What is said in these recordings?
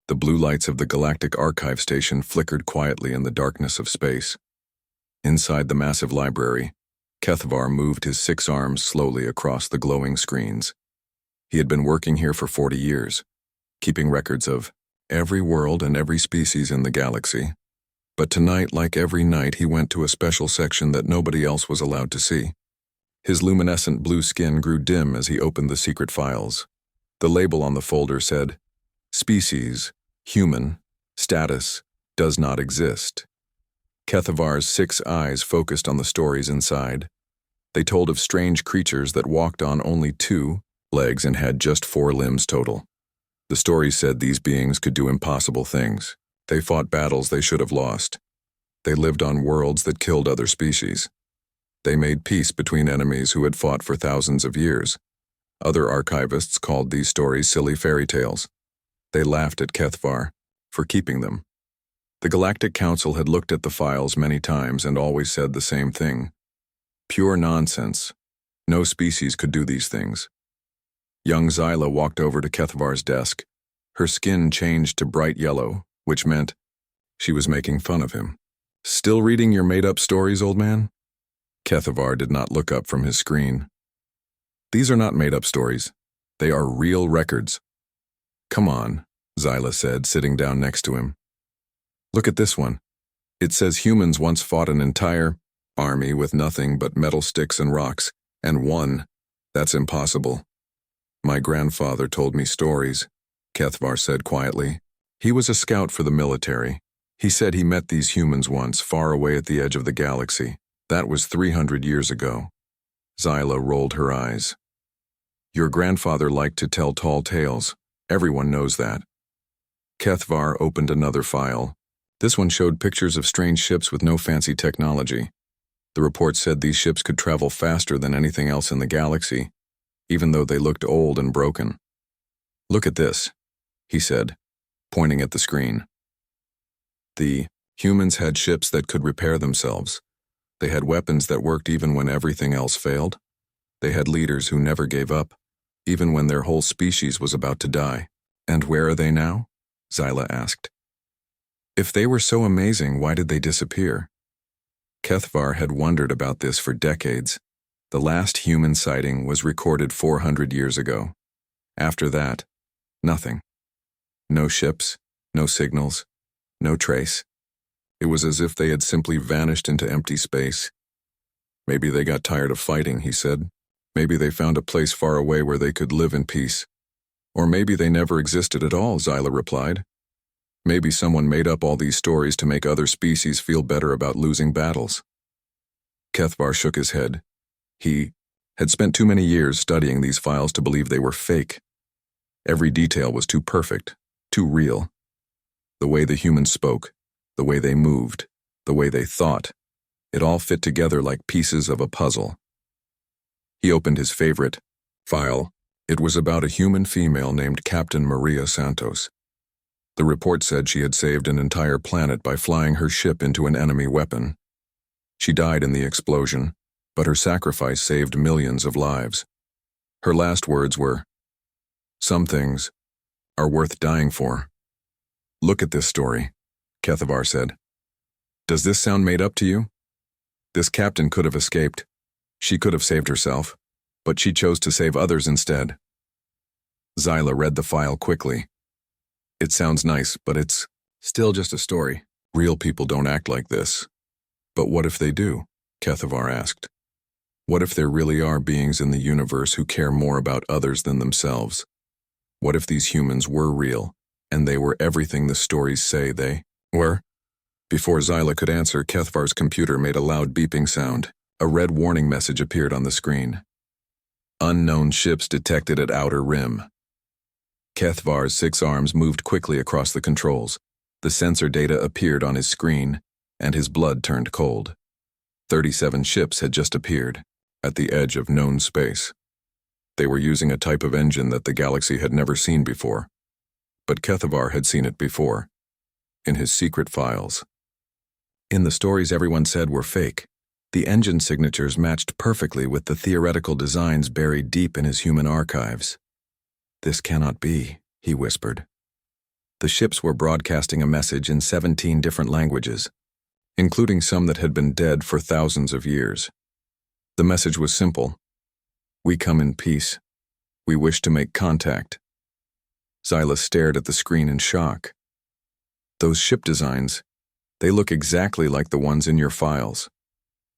The blue lights of the Galactic Archive station flickered quietly in the darkness of space. Inside the massive library, Kethvar moved his 6 arms slowly across the glowing screens. He had been working here for 40 years, keeping records of every world and every species in the galaxy. But tonight, like every night, he went to a special section that nobody else was allowed to see. His luminescent blue skin grew dim as he opened the secret files. The label on the folder said, "Species, human, status, does not exist." Kethavar's 6 eyes focused on the stories inside. They told of strange creatures that walked on only 2 legs and had just 4 limbs total. The stories said these beings could do impossible things. They fought battles they should have lost. They lived on worlds that killed other species. They made peace between enemies who had fought for thousands of years. Other archivists called these stories silly fairy tales. They laughed at Kethvar for keeping them. The Galactic Council had looked at the files many times and always said the same thing. Pure nonsense. No species could do these things. Young Zyla walked over to Kethvar's desk. Her skin changed to bright yellow, which meant she was making fun of him. "Still reading your made-up stories, old man?" Kethvar did not look up from his screen. "These are not made-up stories. They are real records." "Come on," Zyla said, sitting down next to him. "Look at this one. It says humans once fought an entire army with nothing but metal sticks and rocks, and won. That's impossible." "My grandfather told me stories," Kethvar said quietly. "He was a scout for the military. He said he met these humans once, far away at the edge of the galaxy. That was 300 years ago." Zyla rolled her eyes. "Your grandfather liked to tell tall tales. Everyone knows that." Kethvar opened another file. This one showed pictures of strange ships with no fancy technology. The report said these ships could travel faster than anything else in the galaxy, even though they looked old and broken. "Look at this," he said, pointing at the screen. The humans had ships that could repair themselves. They had weapons that worked even when everything else failed. They had leaders who never gave up, even when their whole species was about to die. "And where are they now?" Zyla asked. "If they were so amazing, why did they disappear?" Kethvar had wondered about this for decades. The last human sighting was recorded 400 years ago. After that, nothing. No ships, no signals, no trace. It was as if they had simply vanished into empty space. "Maybe they got tired of fighting," he said. "Maybe they found a place far away where they could live in peace. Or maybe they never existed at all," Zyla replied. "Maybe someone made up all these stories to make other species feel better about losing battles." Kethvar shook his head. He had spent too many years studying these files to believe they were fake. Every detail was too perfect, too real. The way the humans spoke, the way they moved, the way they thought, it all fit together like pieces of a puzzle. He opened his favorite file. It was about a human female named Captain Maria Santos. The report said she had saved an entire planet by flying her ship into an enemy weapon. She died in the explosion, but her sacrifice saved millions of lives. Her last words were, "Some things are worth dying for." "Look at this story," Kethvar said. "Does this sound made up to you? This captain could have escaped. She could have saved herself, but she chose to save others instead." Zyla read the file quickly. "It sounds nice, but it's still just a story. Real people don't act like this." "But what if they do?" Kethvar asked. "What if there really are beings in the universe who care more about others than themselves? What if these humans were real, and they were everything the stories say they were?" Before Zyla could answer, Kethvar's computer made a loud beeping sound. A red warning message appeared on the screen. "Unknown ships detected at outer rim." Kethvar's 6 arms moved quickly across the controls. The sensor data appeared on his screen, and his blood turned cold. 37 ships had just appeared, at the edge of known space. They were using a type of engine that the galaxy had never seen before. But Kethvar had seen it before, in his secret files. In the stories everyone said were fake, the engine signatures matched perfectly with the theoretical designs buried deep in his human archives. "This cannot be," he whispered. The ships were broadcasting a message in 17 different languages, including some that had been dead for thousands of years. The message was simple. We come in peace. We wish to make contact. Zyla stared at the screen in shock. Those ship designs, they look exactly like the ones in your files.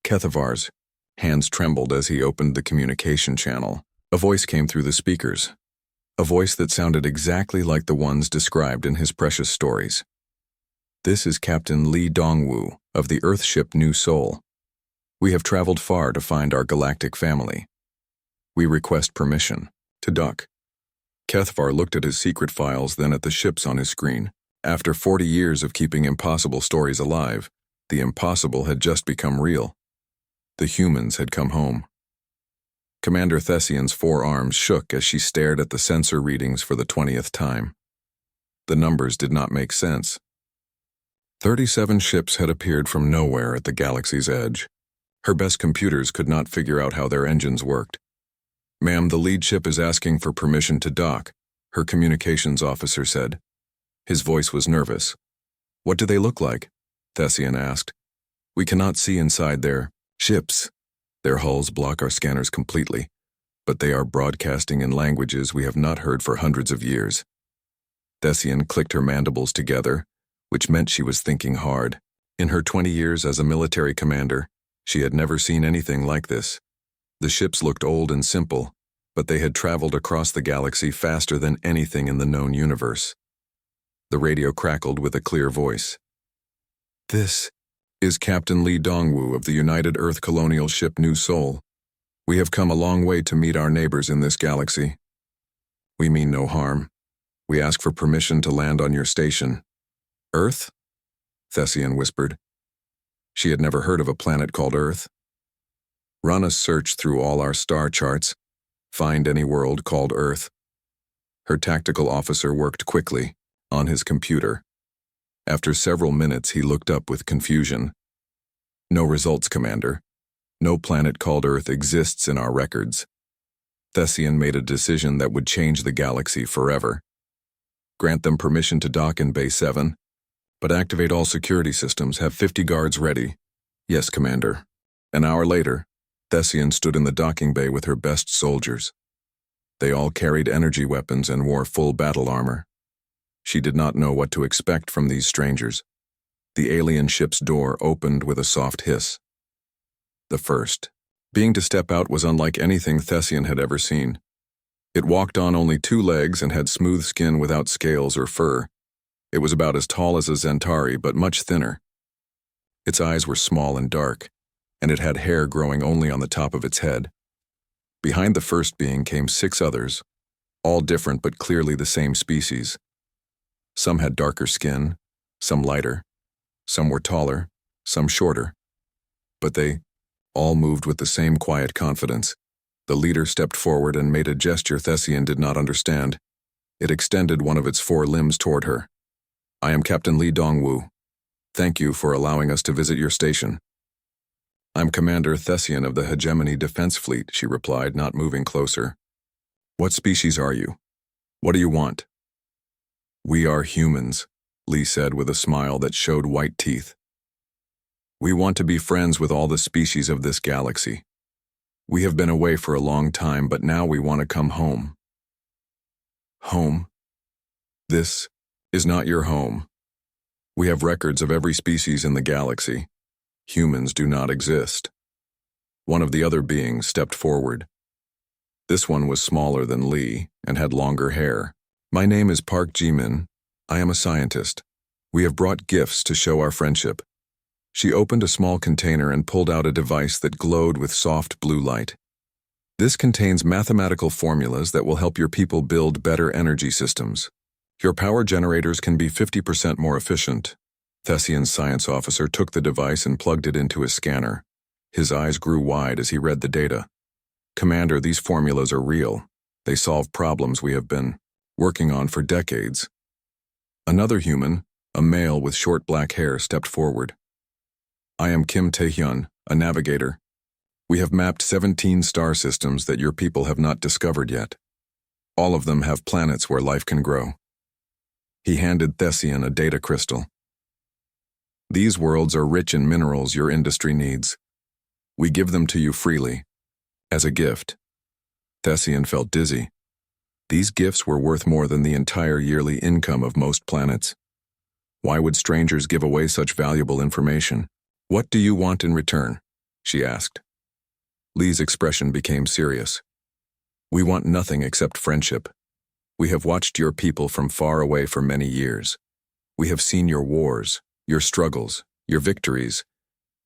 Kethavar's hands trembled as he opened the communication channel. A voice came through the speakers. A voice that sounded exactly like the ones described in his precious stories. This is Captain Lee Dongwu of the Earthship New Soul. We have traveled far to find our galactic family. We request permission to dock. Kethavar looked at his secret files, then at the ships on his screen. After 40 years of keeping impossible stories alive, the impossible had just become real. The humans had come home. Commander Thessian's forearms shook as she stared at the sensor readings for the 20th time. The numbers did not make sense. 37 ships had appeared from nowhere at the galaxy's edge. Her best computers could not figure out how their engines worked. "Ma'am, the lead ship is asking for permission to dock," her communications officer said. His voice was nervous. "What do they look like?" Thessian asked. "We cannot see inside their ships. Their hulls block our scanners completely, but they are broadcasting in languages we have not heard for hundreds of years." Thessian clicked her mandibles together, which meant she was thinking hard. In her 20 years as a military commander, she had never seen anything like this. The ships looked old and simple, but they had traveled across the galaxy faster than anything in the known universe. The radio crackled with a clear voice. "This is Captain Lee Dongwu of the United Earth Colonial Ship New Soul. We have come a long way to meet our neighbors in this galaxy. We mean no harm. We ask for permission to land on your station." "Earth?" Thessian whispered. She had never heard of a planet called Earth. "Run a search through all our star charts. Find any world called Earth." Her tactical officer worked quickly on his computer. After several minutes, he looked up with confusion. "No results, Commander. No planet called Earth exists in our records." Thessian made a decision that would change the galaxy forever. "Grant them permission to dock in Bay 7, but activate all security systems. Have 50 guards ready." "Yes, Commander." An hour later, Thessian stood in the docking bay with her best soldiers. They all carried energy weapons and wore full battle armor. She did not know what to expect from these strangers. The alien ship's door opened with a soft hiss. The first being to step out was unlike anything Thessian had ever seen. It walked on only 2 legs and had smooth skin without scales or fur. It was about as tall as a Zentari, but much thinner. Its eyes were small and dark, and it had hair growing only on the top of its head. Behind the first being came 6 others, all different but clearly the same species. Some had darker skin, some lighter, some were taller, some shorter. But they all moved with the same quiet confidence. The leader stepped forward and made a gesture Thessian did not understand. It extended one of its 4 limbs toward her. "I am Captain Lee Dongwu. Thank you for allowing us to visit your station." "I'm Commander Thessian of the Hegemony Defense Fleet," she replied, not moving closer. "What species are you? What do you want?" "We are humans," Lee said with a smile that showed white teeth. "We want to be friends with all the species of this galaxy. We have been away for a long time, but now we want to come home." "Home? This is not your home. We have records of every species in the galaxy. Humans do not exist." One of the other beings stepped forward. This one was smaller than Lee and had longer hair. "My name is Park Jimin. I am a scientist. We have brought gifts to show our friendship." She opened a small container and pulled out a device that glowed with soft blue light. "This contains mathematical formulas that will help your people build better energy systems. Your power generators can be 50% more efficient." Thessian's science officer took the device and plugged it into his scanner. His eyes grew wide as he read the data. "Commander, these formulas are real. They solve problems we have been working on for decades." Another human, a male with short black hair, stepped forward. "I am Kim Taehyun, a navigator. We have mapped 17 star systems that your people have not discovered yet. All of them have planets where life can grow." He handed Thessian a data crystal. These worlds are rich in minerals your industry needs. We give them to you freely, as a gift. Thessian felt dizzy. These gifts were worth more than the entire yearly income of most planets. Why would strangers give away such valuable information? What do you want in return? She asked. Lee's expression became serious. We want nothing except friendship. We have watched your people from far away for many years. We have seen your wars, your struggles, your victories.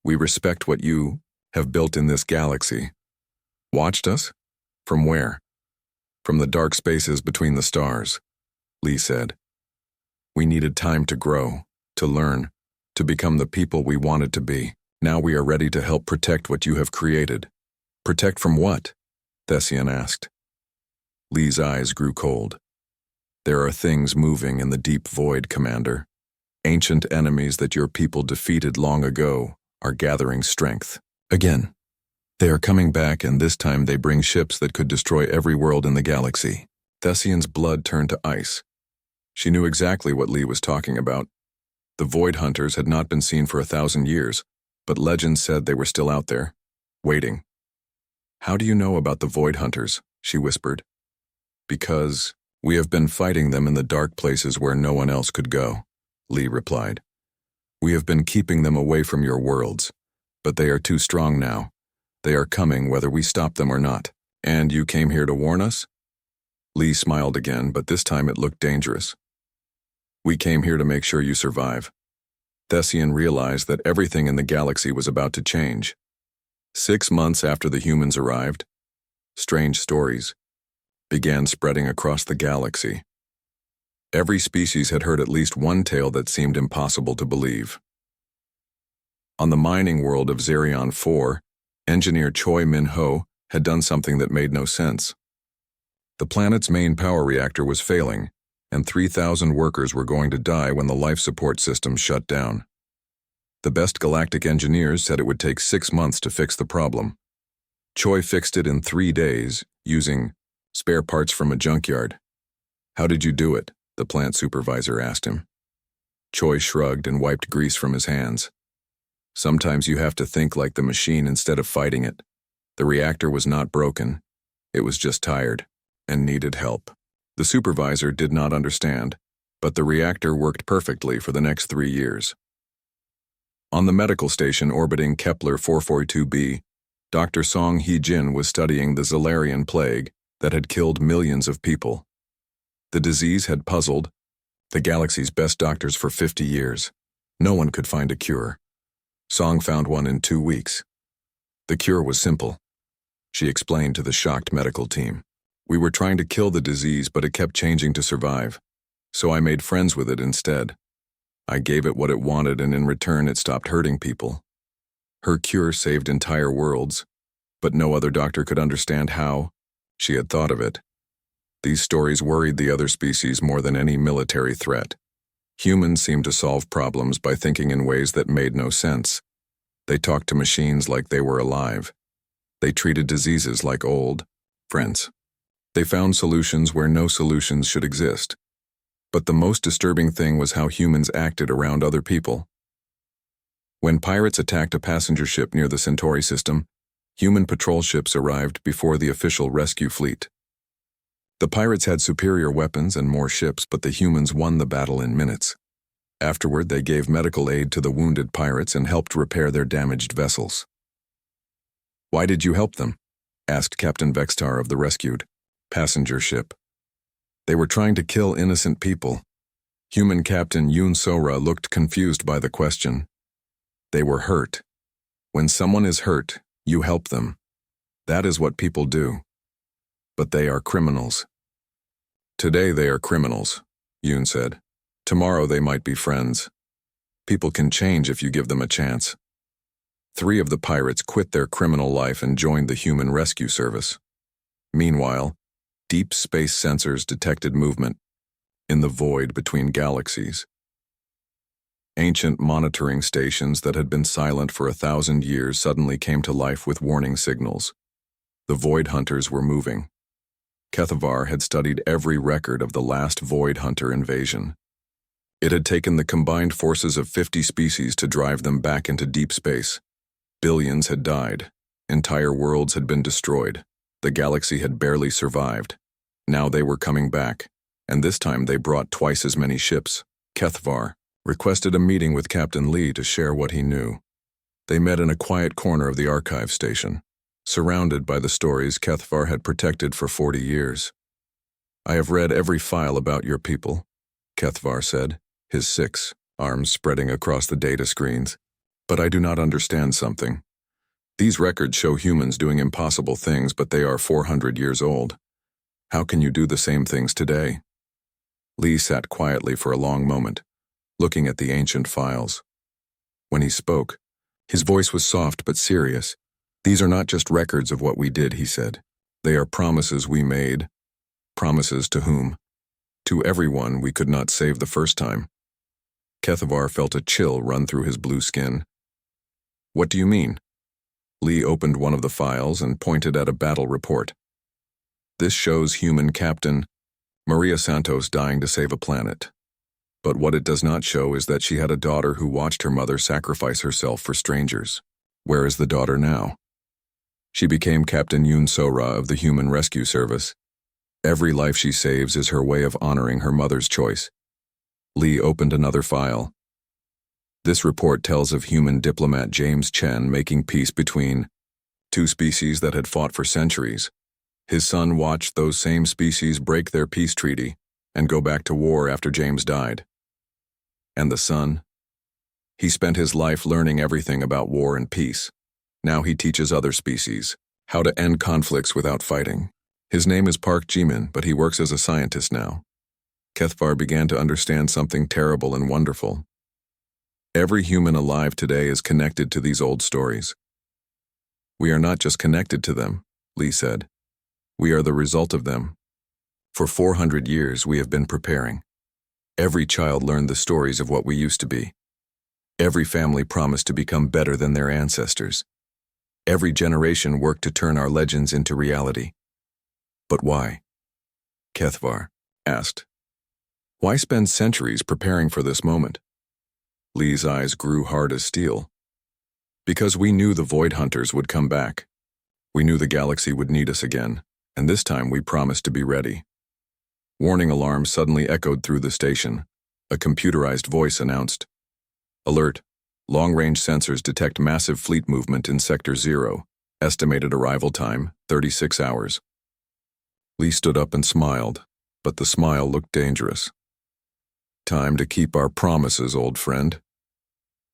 We respect what you have built in this galaxy. Watched us? From where? From the dark spaces between the stars, Lee said. We needed time to grow, to learn, to become the people we wanted to be. Now we are ready to help protect what you have created. Protect from what? Thessian asked. Lee's eyes grew cold. There are things moving in the deep void, Commander. Ancient enemies that your people defeated long ago are gathering strength. Again. They are coming back, and this time they bring ships that could destroy every world in the galaxy. Thessian's blood turned to ice. She knew exactly what Lee was talking about. The Void Hunters had not been seen for 1,000 years, but legends said they were still out there, waiting. How do you know about the Void Hunters? She whispered. Because we have been fighting them in the dark places where no one else could go, Lee replied. We have been keeping them away from your worlds, but they are too strong now. They are coming whether we stop them or not. And you came here to warn us? Lee smiled again, but this time it looked dangerous. We came here to make sure you survive. Thessian realized that everything in the galaxy was about to change. 6 months after the humans arrived, strange stories began spreading across the galaxy. Every species had heard at least one tale that seemed impossible to believe. On the mining world of Zerion 4, engineer Choi Min-ho had done something that made no sense. The planet's main power reactor was failing, and 3,000 workers were going to die when the life support system shut down. The best galactic engineers said it would take 6 months to fix the problem. Choi fixed it in 3 days, using spare parts from a junkyard. How did you do it? The plant supervisor asked him. Choi shrugged and wiped grease from his hands. Sometimes you have to think like the machine instead of fighting it. The reactor was not broken. It was just tired and needed help. The supervisor did not understand, but the reactor worked perfectly for the next 3 years. On the medical station orbiting Kepler 442b, Dr. Song Hee-jin was studying the Zalarian plague that had killed millions of people. The disease had puzzled the galaxy's best doctors for 50 years. No one could find a cure. Song found one in 2 weeks. The cure was simple, she explained to the shocked medical team. We were trying to kill the disease, but it kept changing to survive. So I made friends with it instead. I gave it what it wanted, and in return it stopped hurting people. Her cure saved entire worlds, but no other doctor could understand how she had thought of it. These stories worried the other species more than any military threat. Humans seemed to solve problems by thinking in ways that made no sense. They talked to machines like they were alive. They treated diseases like old friends. They found solutions where no solutions should exist. But the most disturbing thing was how humans acted around other people. When pirates attacked a passenger ship near the Centauri system, human patrol ships arrived before the official rescue fleet. The pirates had superior weapons and more ships, but the humans won the battle in minutes. Afterward, they gave medical aid to the wounded pirates and helped repair their damaged vessels. Why did you help them? Asked Captain Vextar of the rescued passenger ship. They were trying to kill innocent people. Human Captain Yoon Sora looked confused by the question. They were hurt. When someone is hurt, you help them. That is what people do. But they are criminals. Today they are criminals, Yoon said. Tomorrow they might be friends. People can change if you give them a chance. 3 of the pirates quit their criminal life and joined the human rescue service. Meanwhile, deep space sensors detected movement in the void between galaxies. Ancient monitoring stations that had been silent for 1,000 years suddenly came to life with warning signals. The Void Hunters were moving. Kethavar had studied every record of the last Void Hunter invasion. It had taken the combined forces of 50 species to drive them back into deep space. Billions had died. Entire worlds had been destroyed. The galaxy had barely survived. Now they were coming back, and this time they brought twice as many ships. Kethvar requested a meeting with Captain Lee to share what he knew. They met in a quiet corner of the archive station, surrounded by the stories Kethvar had protected for 40 years. "I have read every file about your people," Kethvar said, his 6 arms spreading across the data screens. "But I do not understand something. These records show humans doing impossible things, but they are 400 years old. How can you do the same things today?" Lee sat quietly for a long moment, looking at the ancient files. When he spoke, his voice was soft but serious. "These are not just records of what we did," he said. "They are promises we made." Promises to whom? To everyone we could not save the first time. Kethvar felt a chill run through his blue skin. "What do you mean?" Lee opened one of the files and pointed at a battle report. "This shows human Captain Maria Santos dying to save a planet. But what it does not show is that she had a daughter who watched her mother sacrifice herself for strangers. Where is the daughter now?" "She became Captain Yoon So-ra of the Human Rescue Service. Every life she saves is her way of honoring her mother's choice." Lee opened another file. "This report tells of human diplomat James Chen making peace between 2 species that had fought for centuries. His son watched those same species break their peace treaty and go back to war after James died. And the son? He spent his life learning everything about war and peace. Now he teaches other species how to end conflicts without fighting. His name is Park Jimin, but he works as a scientist now." Kethvar began to understand something terrible and wonderful. Every human alive today is connected to these old stories. "We are not just connected to them," Lee said. "We are the result of them. For 400 years we have been preparing. Every child learned the stories of what we used to be. Every family promised to become better than their ancestors. Every generation worked to turn our legends into reality. But why?" Kethvar asked. "Why spend centuries preparing for this moment?" Lee's eyes grew hard as steel. "Because we knew the Void Hunters would come back. We knew the galaxy would need us again, and this time we promised to be ready." Warning alarms suddenly echoed through the station. A computerized voice announced, "Alert! Long-range sensors detect massive fleet movement in Sector 0. Estimated arrival time, 36 hours. Lee stood up and smiled, but the smile looked dangerous. "Time to keep our promises, old friend."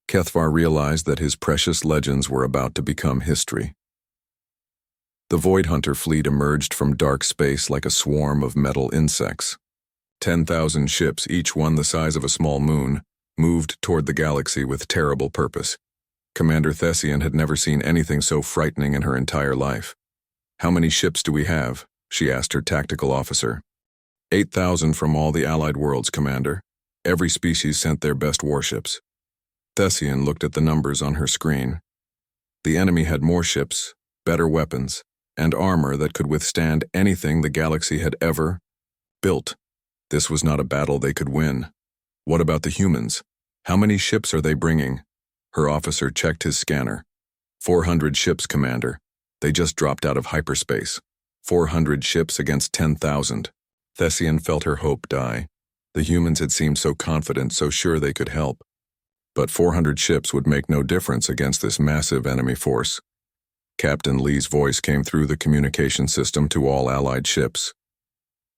Kethvar realized that his precious legends were about to become history. The Void Hunter fleet emerged from dark space like a swarm of metal insects. 10,000 ships, each one the size of a small moon, moved toward the galaxy with terrible purpose. Commander Thessian had never seen anything so frightening in her entire life. "How many ships do we have?" she asked her tactical officer. 8,000 from all the allied worlds, Commander. Every species sent their best warships." Thessian looked at the numbers on her screen. The enemy had more ships, better weapons, and armor that could withstand anything the galaxy had ever built. This was not a battle they could win. "What about the humans? How many ships are they bringing?" Her officer checked his scanner. 400 ships, Commander. They just dropped out of hyperspace. 400 ships against 10,000. Thessian felt her hope die. The humans had seemed so confident, so sure they could help. But 400 ships would make no difference against this massive enemy force. Captain Lee's voice came through the communication system to all allied ships.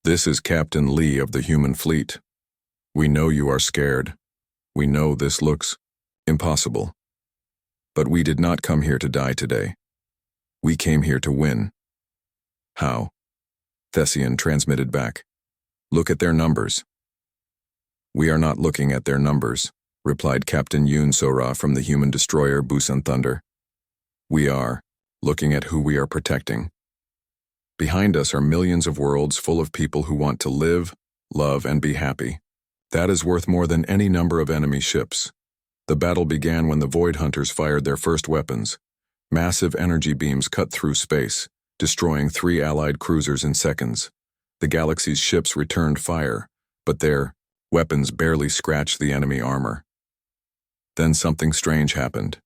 "This is Captain Lee of the human fleet. We know you are scared. We know this looks impossible. But we did not come here to die today. We came here to win." "How?" Thessian transmitted back. "Look at their numbers." "We are not looking at their numbers," replied Captain Yoon So-ra from the human destroyer Busan Thunder. "We are looking at who we are protecting. Behind us are millions of worlds full of people who want to live, love, and be happy. That is worth more than any number of enemy ships. The battle began when the Void Hunters fired their first weapons. Massive energy beams cut through space, destroying 3 allied cruisers in seconds. The galaxy's ships returned fire, but their Weapons barely scratched the enemy armor. Then something strange happened.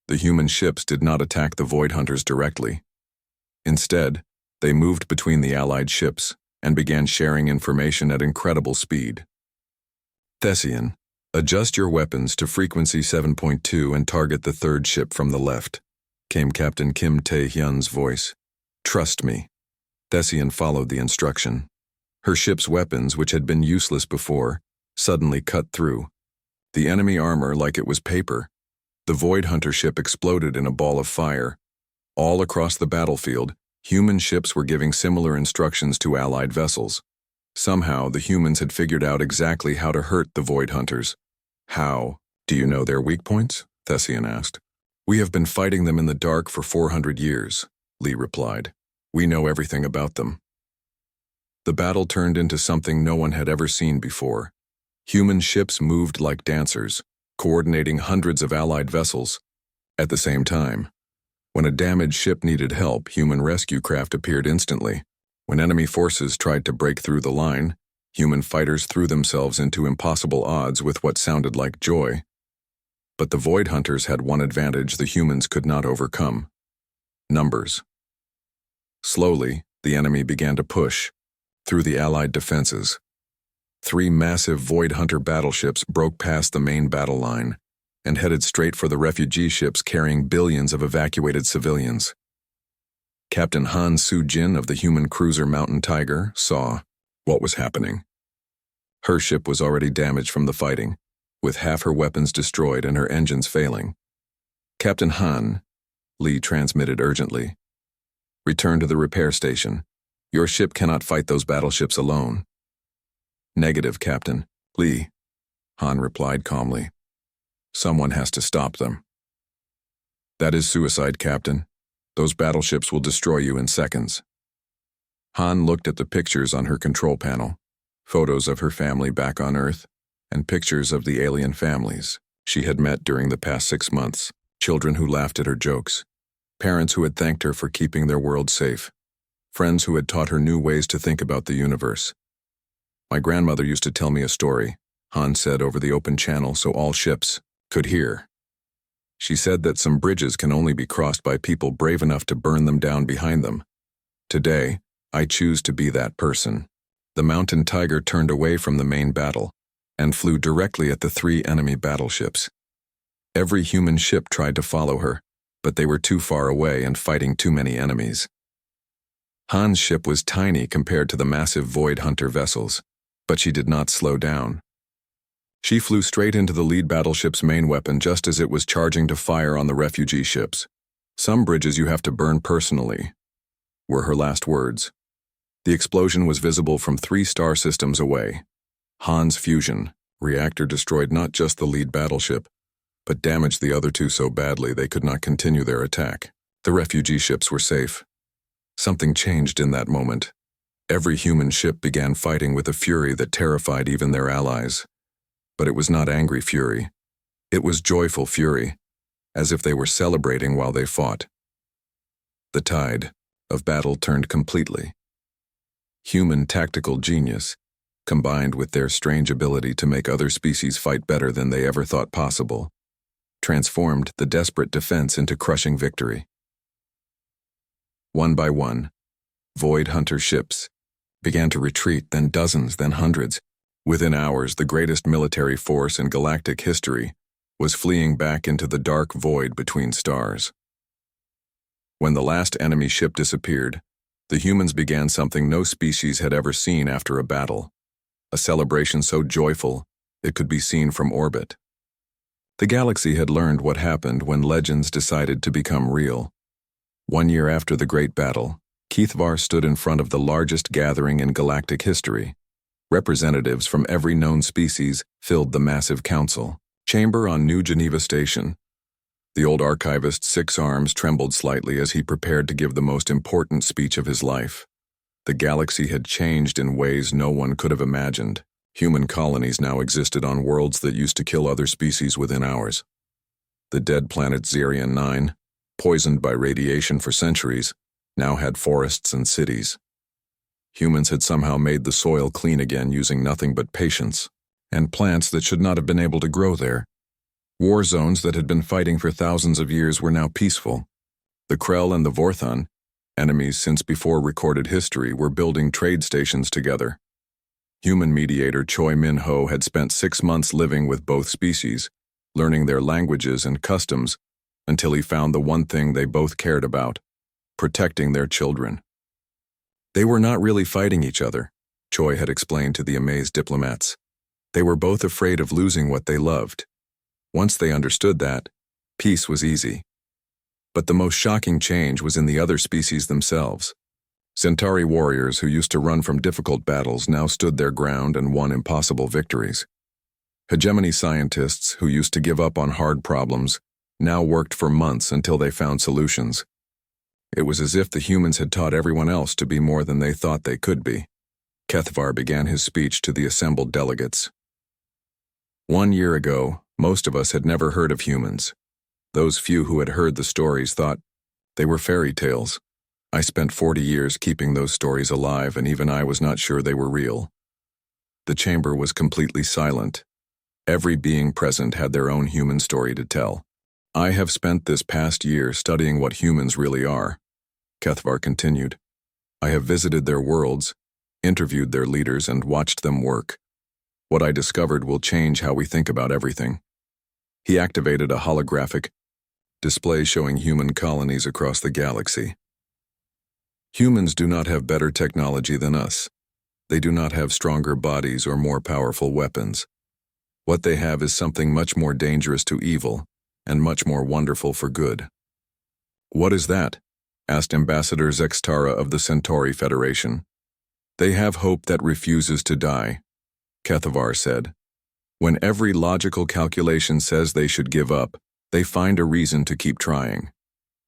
The human ships did not attack the Void Hunters directly. Instead, they moved between the Allied ships and began sharing information at incredible speed. Thessian, adjust your weapons to frequency 7.2 and target the third ship from the left, came Captain Kim Tae-hyun's voice. Trust me. Thessian followed the instruction. Her ship's weapons, which had been useless before, suddenly cut through. The enemy armor like it was paper. The Void Hunter ship exploded in a ball of fire. All across the battlefield, human ships were giving similar instructions to Allied vessels. Somehow, the humans had figured out exactly how to hurt the Void Hunters. How? Do you know their weak points? Thessian asked. We have been fighting them in the dark for 400 years, Lee replied. We know everything about them. The battle turned into something no one had ever seen before. Human ships moved like dancers, coordinating hundreds of Allied vessels. At the same time, when a damaged ship needed help, human rescue craft appeared instantly. When enemy forces tried to break through the line, human fighters threw themselves into impossible odds with what sounded like joy. But the Void Hunters had one advantage the humans could not overcome: numbers. Slowly, the enemy began to push through the Allied defenses. 3 massive Void Hunter battleships broke past the main battle line and headed straight for the refugee ships carrying billions of evacuated civilians. Captain Han Soo-jin of the human cruiser Mountain Tiger saw what was happening. Her ship was already damaged from the fighting, with half her weapons destroyed and her engines failing. Captain Han, Lee transmitted urgently. Return to the repair station. Your ship cannot fight those battleships alone. Negative, Captain. Lee, Han replied calmly. Someone has to stop them. That is suicide, Captain. Those battleships will destroy you in seconds. Han looked at the pictures on her control panel, photos of her family back on Earth, and pictures of the alien families she had met during the past 6 months, children who laughed at her jokes, parents who had thanked her for keeping their world safe, friends who had taught her new ways to think about the universe. My grandmother used to tell me a story, Han said over the open channel so all ships could hear. She said that some bridges can only be crossed by people brave enough to burn them down behind them. Today, I choose to be that person. The Mountain Tiger turned away from the main battle and flew directly at the 3 enemy battleships. Every human ship tried to follow her, but they were too far away and fighting too many enemies. Han's ship was tiny compared to the massive Void Hunter vessels, but she did not slow down. She flew straight into the lead battleship's main weapon just as it was charging to fire on the refugee ships. Some bridges you have to burn personally, were her last words. The explosion was visible from 3 star systems away. Han's fusion reactor destroyed not just the lead battleship, but damaged the other 2 so badly they could not continue their attack. The refugee ships were safe. Something changed in that moment. Every human ship began fighting with a fury that terrified even their allies. But it was not angry fury. It was joyful fury, as if they were celebrating while they fought. The tide of battle turned completely. Human tactical genius, combined with their strange ability to make other species fight better than they ever thought possible, transformed the desperate defense into crushing victory. One by one, Void Hunter ships began to retreat, then dozens, then hundreds. Within hours, the greatest military force in galactic history was fleeing back into the dark void between stars. When the last enemy ship disappeared, the humans began something no species had ever seen after a battle, a celebration so joyful it could be seen from orbit. The galaxy had learned what happened when legends decided to become real. 1 year after the Great Battle, Keithvar stood in front of the largest gathering in galactic history. Representatives from every known species filled the massive council chamber on New Geneva Station. The old archivist's 6 arms trembled slightly as he prepared to give the most important speech of his life. The galaxy had changed in ways no one could have imagined. Human colonies now existed on worlds that used to kill other species within hours. The dead planet Xerion 9, poisoned by radiation for centuries, now had forests and cities. Humans had somehow made the soil clean again using nothing but patience and plants that should not have been able to grow there. War zones that had been fighting for thousands of years were now peaceful. The Krell and the Vorthon, enemies since before recorded history, were building trade stations together. Human mediator Choi Min-ho had spent 6 months living with both species, learning their languages and customs, until he found the one thing they both cared about: protecting their children. They were not really fighting each other, Choi had explained to the amazed diplomats. They were both afraid of losing what they loved. Once they understood that, peace was easy. But the most shocking change was in the other species themselves. Centauri warriors who used to run from difficult battles now stood their ground and won impossible victories. Hegemony scientists who used to give up on hard problems now worked for months until they found solutions. It was as if the humans had taught everyone else to be more than they thought they could be. Kethvar began his speech to the assembled delegates. 1 year ago, most of us had never heard of humans. Those few who had heard the stories thought they were fairy tales. I spent 40 years keeping those stories alive, and even I was not sure they were real. The chamber was completely silent. Every being present had their own human story to tell. I have spent this past year studying what humans really are, Kethvar continued. I have visited their worlds, interviewed their leaders, and watched them work. What I discovered will change how we think about everything. He activated a holographic display showing human colonies across the galaxy. Humans do not have better technology than us. They do not have stronger bodies or more powerful weapons. What they have is something much more dangerous to evil and much more wonderful for good. What is that? Asked Ambassador Zextara of the Centauri Federation. They have hope that refuses to die, Kethvar said. When every logical calculation says they should give up, they find a reason to keep trying.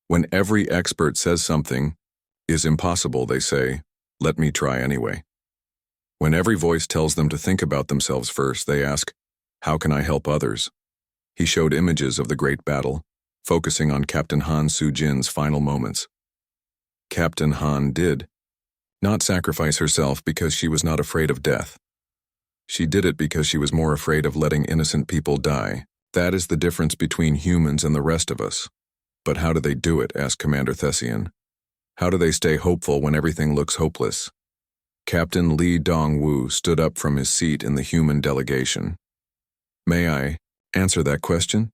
When every expert says something is impossible, they say, let me try anyway. When every voice tells them to think about themselves first, they ask, how can I help others? He showed images of the great battle, focusing on Captain Han Soo-jin's final moments. Captain Han did not sacrifice herself because she was not afraid of death. She did it because she was more afraid of letting innocent people die. That is the difference between humans and the rest of us. But how do they do it? Asked Commander Thessian. How do they stay hopeful when everything looks hopeless? Captain Lee Dong-woo stood up from his seat in the human delegation. May I answer that question?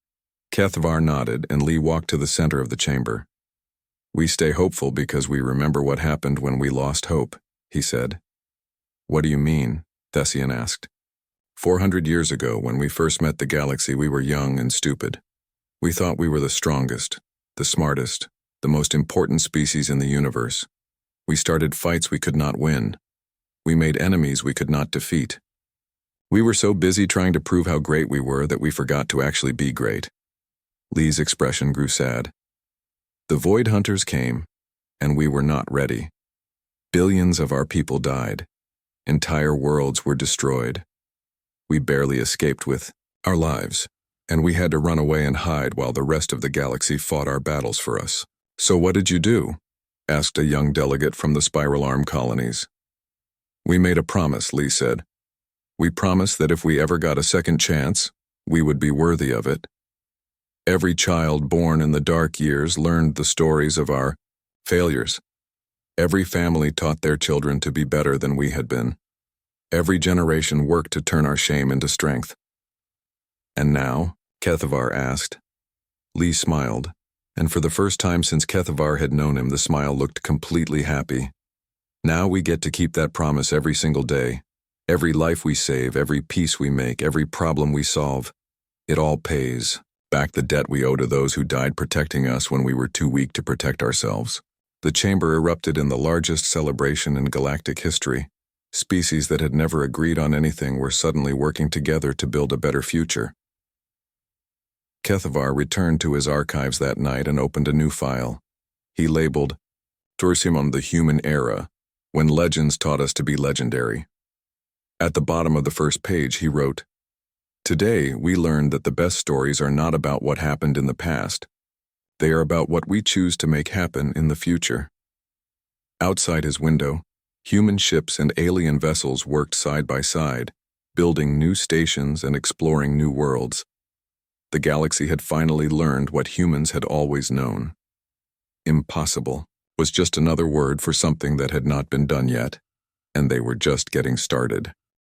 Kethvar nodded, and Lee walked to the center of the chamber. We stay hopeful because we remember what happened when we lost hope, he said. What do you mean? Thessian asked. 400 years ago, when we first met the galaxy, we were young and stupid. We thought we were the strongest, the smartest, the most important species in the universe. We started fights we could not win. We made enemies we could not defeat. We were so busy trying to prove how great we were that we forgot to actually be great. Lee's expression grew sad. The Void Hunters came, and we were not ready. Billions of our people died. Entire worlds were destroyed. We barely escaped with our lives, and we had to run away and hide while the rest of the galaxy fought our battles for us. So what did you do? Asked a young delegate from the Spiral Arm colonies. We made a promise, Lee said. We promised that if we ever got a second chance, we would be worthy of it. Every child born in the dark years learned the stories of our failures. Every family taught their children to be better than we had been. Every generation worked to turn our shame into strength. And now? Kethvar asked. Lee smiled, and for the first time since Kethvar had known him, the smile looked completely happy. Now we get to keep that promise every single day. Every life we save, every peace we make, every problem we solve, it all pays back the debt we owe to those who died protecting us when we were too weak to protect ourselves. The chamber erupted in the largest celebration in galactic history. Species that had never agreed on anything were suddenly working together to build a better future. Kethvar returned to his archives that night and opened a new file. He labeled Tursimon the Human Era, when legends taught us to be legendary. At the bottom of the first page he wrote, Today we learned that the best stories are not about what happened in the past. They are about what we choose to make happen in the future. Outside his window, human ships and alien vessels worked side by side, building new stations and exploring new worlds. The galaxy had finally learned what humans had always known. Impossible was just another word for something that had not been done yet, and they were just getting started.